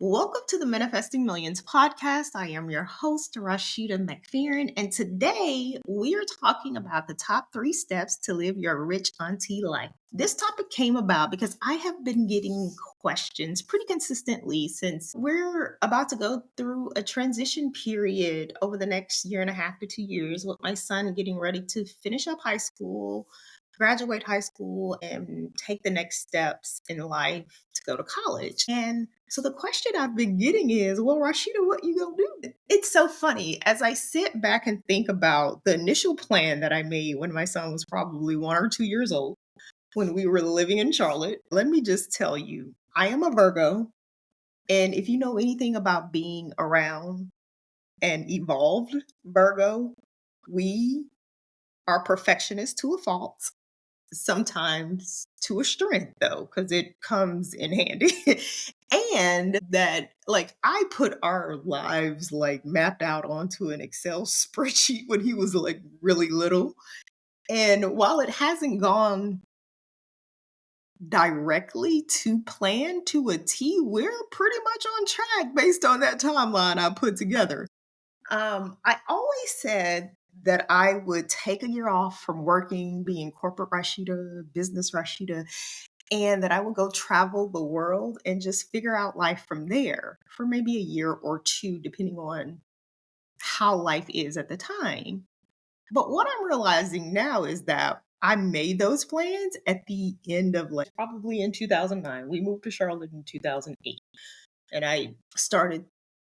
Welcome to the Manifesting Millions podcast. I am your host, Rashida McFerren, and today we are talking about the top 3 steps to live your rich auntie life. This topic came about because I have been getting questions pretty consistently since we're about to go through a transition period over the next year and a half to 2 years with my son getting ready to finish up high school, graduate high school, and take the next steps in life to go to college. And so the question I've been getting is, well, Rashida, what you gonna do? It's so funny as I sit back and think about the initial plan that I made when my son was probably 1 or 2 years old, when we were living in Charlotte. Let me just tell you, I am a Virgo. And if you know anything about being around an evolved Virgo, we are perfectionists to a fault, sometimes to a strength though, because it comes in handy. And that, like, I put our lives like mapped out onto an Excel spreadsheet when he was like really little. And while it hasn't gone directly to plan to a T, we're pretty much on track based on that timeline I put together. I always said that I would take a year off from working, being corporate Rashida, business Rashida, and that I would go travel the world and just figure out life from there for maybe a year or two, depending on how life is at the time. But what I'm realizing now is that I made those plans at the end of like probably in 2009. We moved to Charlotte in 2008, and I started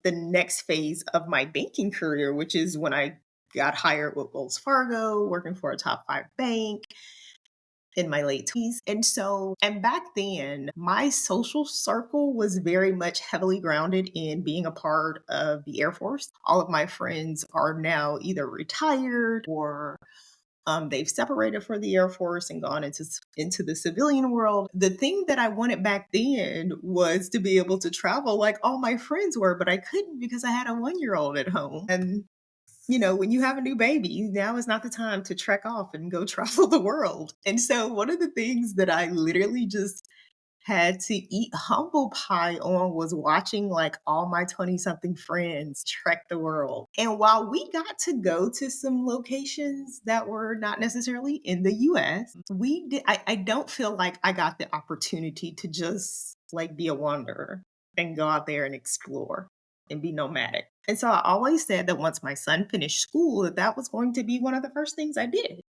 the next phase of my banking career, which is when I got hired with Wells Fargo, working for a top 5 bank in my late 20s. And back then, my social circle was very much heavily grounded in being a part of the Air Force. All of my friends are now either retired or they've separated for the Air Force and gone into the civilian world. The thing that I wanted back then was to be able to travel like all my friends were, but I couldn't because I had a 1 year old at home. And when you have a new baby, now is not the time to trek off and go travel the world. And so one of the things that I literally just had to eat humble pie on was watching like all my 20 something friends trek the world. And while we got to go to some locations that were not necessarily in the US, I don't feel like I got the opportunity to just like be a wanderer and go out there and explore and be nomadic. And so I always said that once my son finished school, that was going to be one of the first things I did.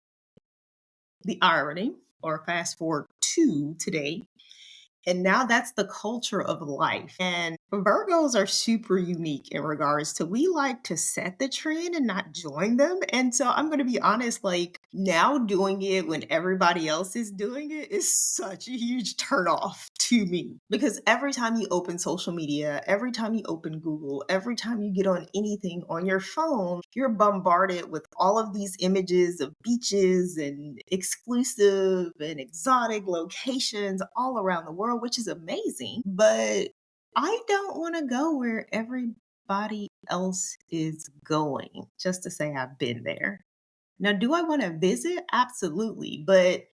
The irony, or fast forward to today, and now that's the culture of life. And Virgos are super unique in regards to we like to set the trend and not join them. And so I'm going to be honest, like now doing it when everybody else is doing it is such a huge turnoff to me. Because every time you open social media, every time you open Google, every time you get on anything on your phone, you're bombarded with all of these images of beaches and exclusive and exotic locations all around the world, which is amazing. But I don't want to go where everybody else is going just to say I've been there. Now, do I want to visit? Absolutely. But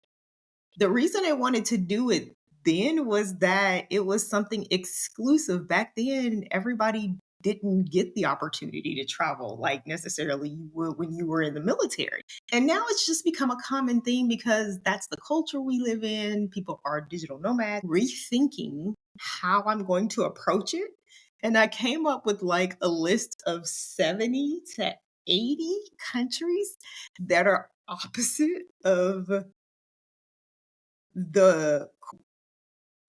the reason I wanted to do it then was that it was something exclusive. Back then, everybody didn't get the opportunity to travel like necessarily you would when you were in the military. And now it's just become a common thing because that's the culture we live in. People are digital nomads, rethinking how I'm going to approach it. And I came up with like a list of 70 to 80 countries that are opposite of the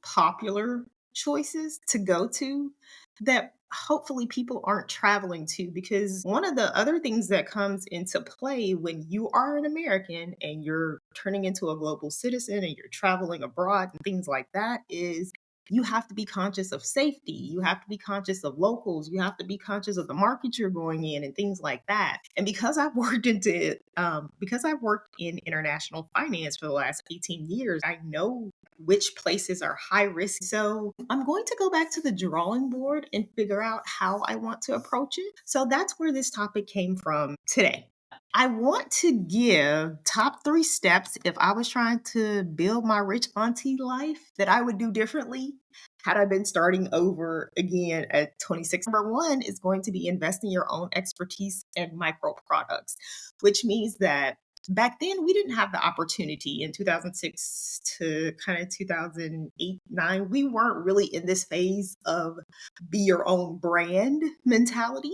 popular choices to go to that hopefully people aren't traveling to. Because one of the other things that comes into play when you are an American and you're turning into a global citizen and you're traveling abroad and things like that is you have to be conscious of safety. You have to be conscious of locals. You have to be conscious of the market you're going in and things like that. And because I've worked in international finance for the last 18 years, I know which places are high risk. So I'm going to go back to the drawing board and figure out how I want to approach it. So that's where this topic came from today. I want to give top 3 steps if I was trying to build my rich auntie life that I would do differently. had I been starting over again at 26, number one is going to be invest in your own expertise and micro products, which means that back then we didn't have the opportunity in 2006 to kind of 2008, 9. We weren't really in this phase of be your own brand mentality.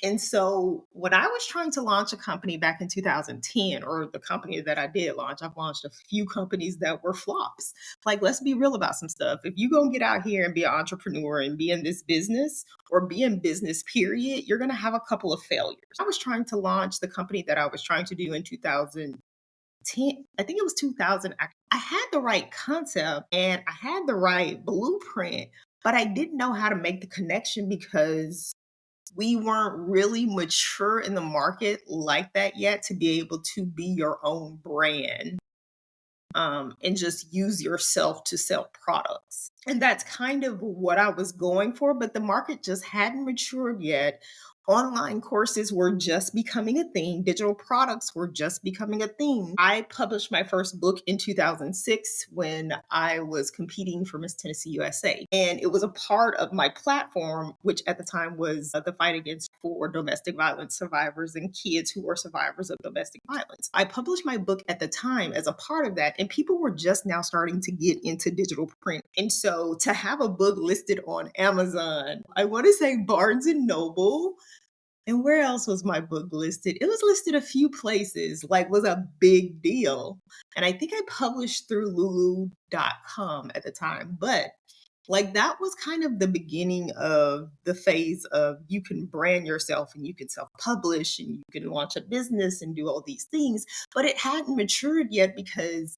And so when I was trying to launch a company back in 2010, or the company that I did launch, I've launched a few companies that were flops. Like, let's be real about some stuff. If you gonna get out here and be an entrepreneur and be in this business or be in business, period, you're gonna have a couple of failures. I was trying to launch the company that I was trying to do in 2010. I think it was 2000. I had the right concept and I had the right blueprint, but I didn't know how to make the connection because we weren't really mature in the market like that yet to be able to be your own brand, and just use yourself to sell products. And that's kind of what I was going for, but the market just hadn't matured yet. Online courses were just becoming a thing. Digital products were just becoming a thing. I published my first book in 2006 when I was competing for Miss Tennessee USA. And it was a part of my platform, which at the time was the fight against for domestic violence survivors and kids who are survivors of domestic violence. I published my book at the time as a part of that, and people were just now starting to get into digital print. And so to have a book listed on Amazon, I want to say Barnes and Noble, and where else was my book listed? It was listed a few places, like was a big deal. And I think I published through lulu.com at the time, but like that was kind of the beginning of the phase of you can brand yourself and you can self-publish and you can launch a business and do all these things, but it hadn't matured yet because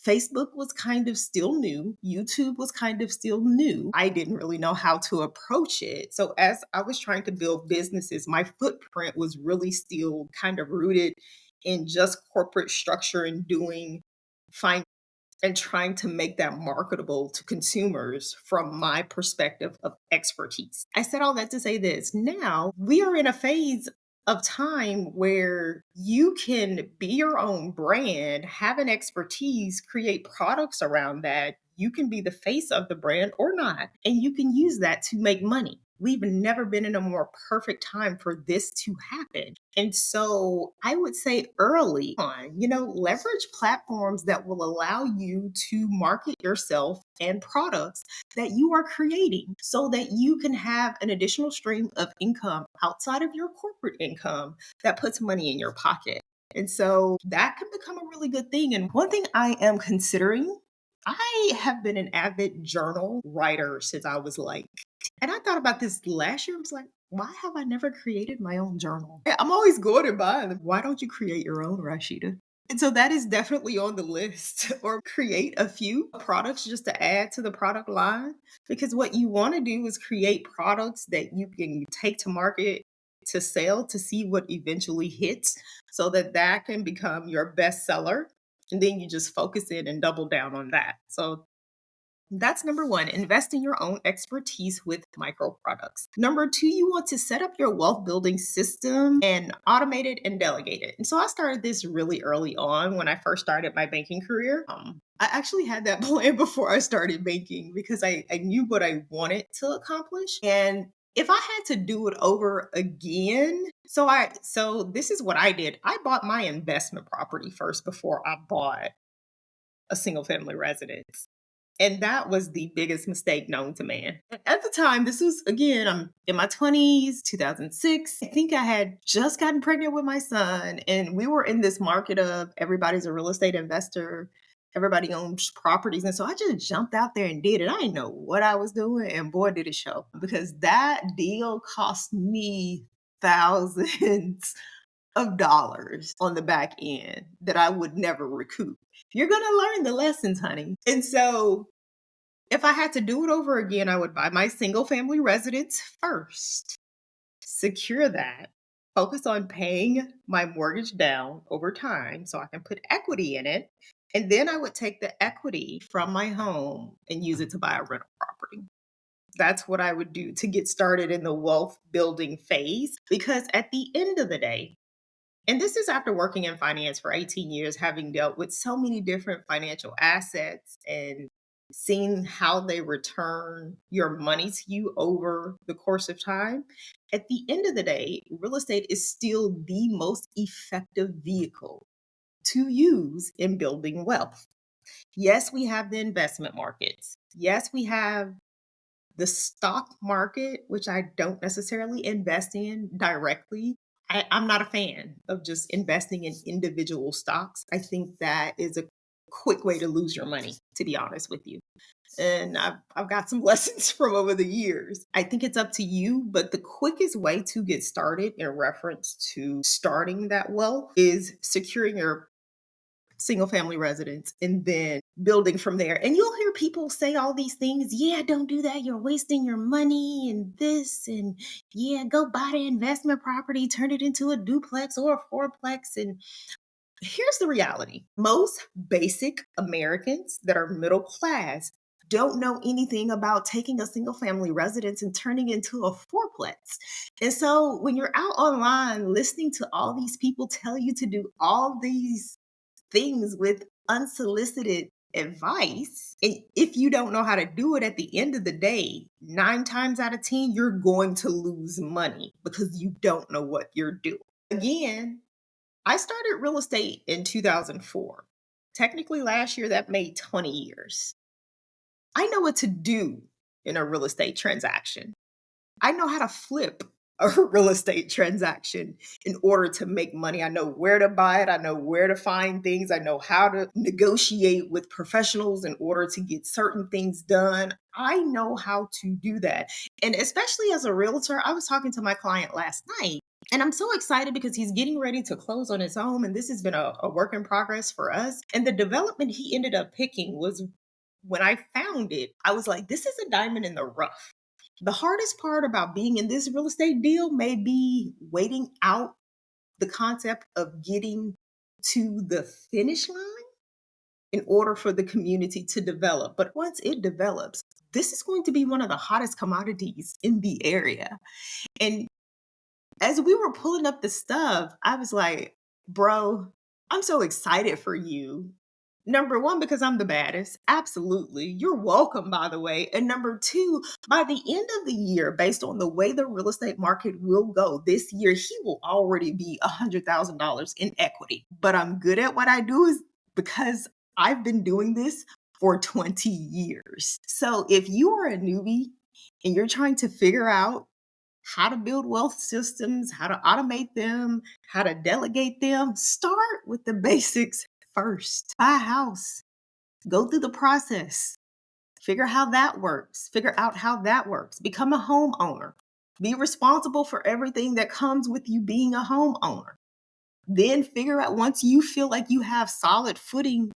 Facebook was kind of still new. YouTube was kind of still new. I didn't really know how to approach it. So, as I was trying to build businesses, my footprint was really still kind of rooted in just corporate structure and doing fine and trying to make that marketable to consumers from my perspective of expertise. I said all that to say this. Now we are in a phase of time where you can be your own brand, have an expertise, create products around that. You can be the face of the brand or not, and you can use that to make money. We've never been in a more perfect time for this to happen. And so I would say early on, leverage platforms that will allow you to market yourself and products that you are creating so that you can have an additional stream of income outside of your corporate income that puts money in your pocket. And so that can become a really good thing. And one thing I am considering, I have been an avid journal writer since I was like, and I thought about this last year. I was like, why have I never created my own journal? Yeah, I'm always going and buying them. Why don't you create your own, Rashida? And so that is definitely on the list, or create a few products just to add to the product line. Because what you want to do is create products that you can take to market to sell to see what eventually hits so that that can become your bestseller. And then you just focus in and double down on that. So that's number one, invest in your own expertise with micro products. Number two, you want to set up your wealth building system and automate it and delegate it. And so I started this really early on when I first started my banking career. I actually had that plan before I started banking because I knew what I wanted to accomplish. And if I had to do it over again, so this is what I did. I bought my investment property first before I bought a single family residence. And that was the biggest mistake known to man. At the time, this was, again, I'm in my 20s, 2006. I think I had just gotten pregnant with my son, and we were in this market of everybody's a real estate investor, everybody owns properties. And so I just jumped out there and did it. I didn't know what I was doing, and boy, did it show. Because that deal cost me thousands of dollars on the back end that I would never recoup. You're going to learn the lessons, honey. And so if I had to do it over again, I would buy my single family residence first, secure that, focus on paying my mortgage down over time so I can put equity in it. And then I would take the equity from my home and use it to buy a rental property. That's what I would do to get started in the wealth building phase. Because at the end of the day, and this is after working in finance for 18 years, having dealt with so many different financial assets and seeing how they return your money to you over the course of time, at the end of the day, real estate is still the most effective vehicle to use in building wealth. Yes, we have the investment markets. Yes, we have the stock market, which I don't necessarily invest in directly. I'm not a fan of just investing in individual stocks. I think that is a quick way to lose your money, to be honest with you. And I've got some lessons from over the years. I think it's up to you, but the quickest way to get started in reference to starting that wealth is securing your single family residence and then building from there. And you'll hear people say all these things. Yeah, don't do that. You're wasting your money and this. And yeah, go buy the investment property, turn it into a duplex or a fourplex. And here's the reality: most basic Americans that are middle class don't know anything about taking a single family residence and turning into a fourplex. And so when you're out online listening to all these people tell you to do all these things with unsolicited advice, and if you don't know how to do it, at the end of the day, 9 times out of 10, you're going to lose money because you don't know what you're doing. Again, I started real estate in 2004. Technically, last year that made 20 years. I know what to do in a real estate transaction. I know how to flip a real estate transaction in order to make money. I know where to buy it. I know where to find things. I know how to negotiate with professionals in order to get certain things done. I know how to do that. And especially as a realtor, I was talking to my client last night. And I'm so excited because he's getting ready to close on his home. And this has been a work in progress for us. And the development he ended up picking was, when I found it, I was like, this is a diamond in the rough. The hardest part about being in this real estate deal may be waiting out the concept of getting to the finish line in order for the community to develop. But once it develops, this is going to be one of the hottest commodities in the area. And as we were pulling up the stuff, I was like, bro, I'm so excited for you. Number one, because I'm the baddest. Absolutely. You're welcome, by the way. And number two, by the end of the year, based on the way the real estate market will go this year, he will already be $100,000 in equity. But I'm good at what I do is because I've been doing this for 20 years. So if you are a newbie and you're trying to figure out how to build wealth systems, how to automate them, how to delegate them, start with the basics first. Buy a house, go through the process, figure out how that works, become a homeowner, be responsible for everything that comes with you being a homeowner. Then figure out, once you feel like you have solid footing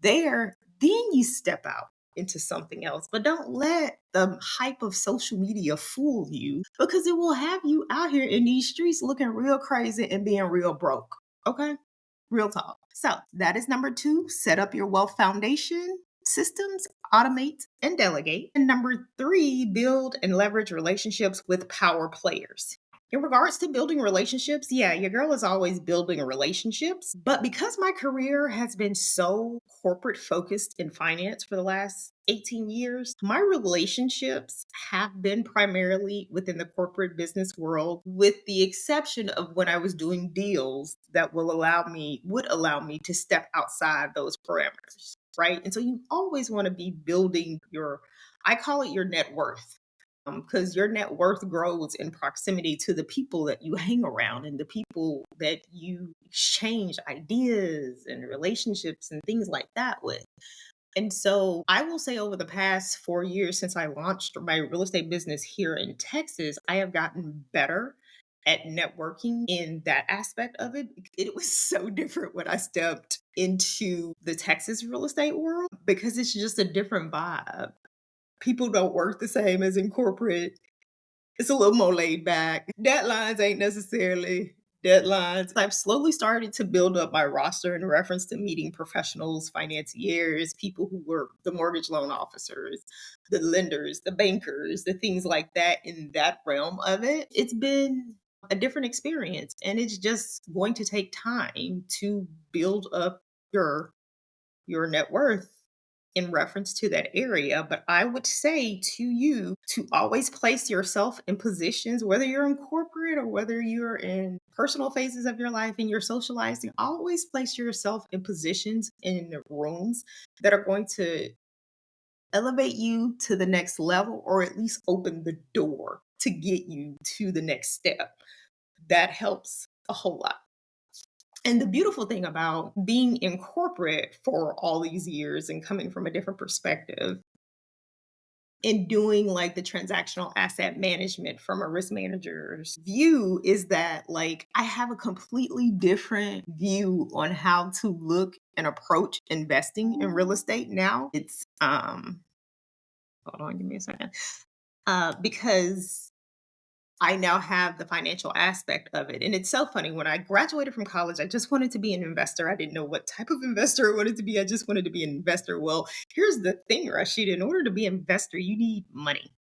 there, then you step out into something else. But don't let the hype of social media fool you, because it will have you out here in these streets looking real crazy and being real broke. Okay? Real talk. So that is number two: set up your wealth foundation systems, automate and delegate. And number three, build and leverage relationships with power players. In regards to building relationships, yeah, your girl is always building relationships. But because my career has been so corporate focused in finance for the last 18 years, my relationships have been primarily within the corporate business world, with the exception of when I was doing deals that would allow me to step outside those parameters, right? And so you always want to be building I call it your net worth, because your net worth grows in proximity to the people that you hang around and the people that you exchange ideas and relationships and things like that with. And so I will say, over the past 4 years since I launched my real estate business here in Texas, I have gotten better at networking in that aspect of it. It was so different when I stepped into the Texas real estate world, because it's just a different vibe. People don't work the same as in corporate. It's a little more laid back. Deadlines ain't necessarily deadlines. I've slowly started to build up my roster in reference to meeting professionals, financiers, people who were the mortgage loan officers, the lenders, the bankers, the things like that in that realm of it. It's been a different experience, and it's just going to take time to build up your net worth in reference to that area, but I would say to you to always place yourself in positions, whether you're in corporate or whether you're in personal phases of your life and you're socializing, always place yourself in positions in rooms that are going to elevate you to the next level or at least open the door to get you to the next step. That helps a whole lot. And the beautiful thing about being in corporate for all these years and coming from a different perspective and doing like the transactional asset management from a risk manager's view is that like I have a completely different view on how to look and approach investing in real estate now. It's hold on, give me a second. Because I now have the financial aspect of it. And it's so funny. When I graduated from college, I just wanted to be an investor. I didn't know what type of investor I wanted to be. I just wanted to be an investor. Well, here's the thing, Rashida. In order to be an investor, you need money.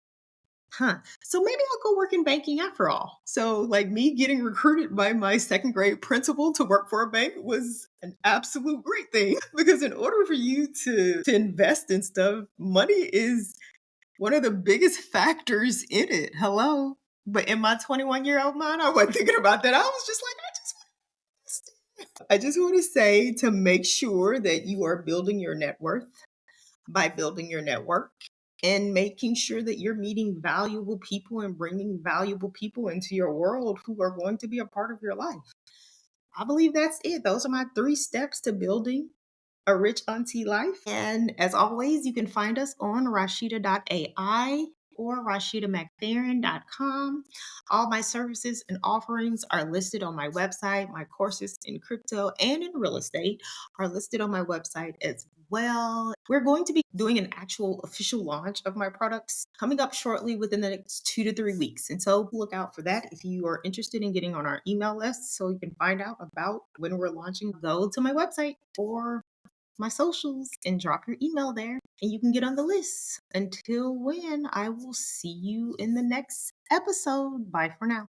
Huh. So maybe I'll go work in banking after all. So, like me getting recruited by my second grade principal to work for a bank was an absolute great thing because in order for you to invest in stuff, money is one of the biggest factors in it. Hello. But in my 21-year-old mind, I wasn't thinking about that. I was just like, I just want to say to make sure that you are building your net worth by building your network and making sure that you're meeting valuable people and bringing valuable people into your world who are going to be a part of your life. I believe that's it. Those are my 3 steps to building a rich auntie life. And as always, you can find us on Rashida.ai or RashidaMcFerren.com. All my services and offerings are listed on my website. My courses in crypto and in real estate are listed on my website as well. We're going to be doing an actual official launch of my products coming up shortly within the next 2 to 3 weeks. And so look out for that if you are interested in getting on our email list so you can find out about when we're launching. Go to my website or my socials and drop your email there and you can get on the list. Until when, I will see you in the next episode. Bye for now.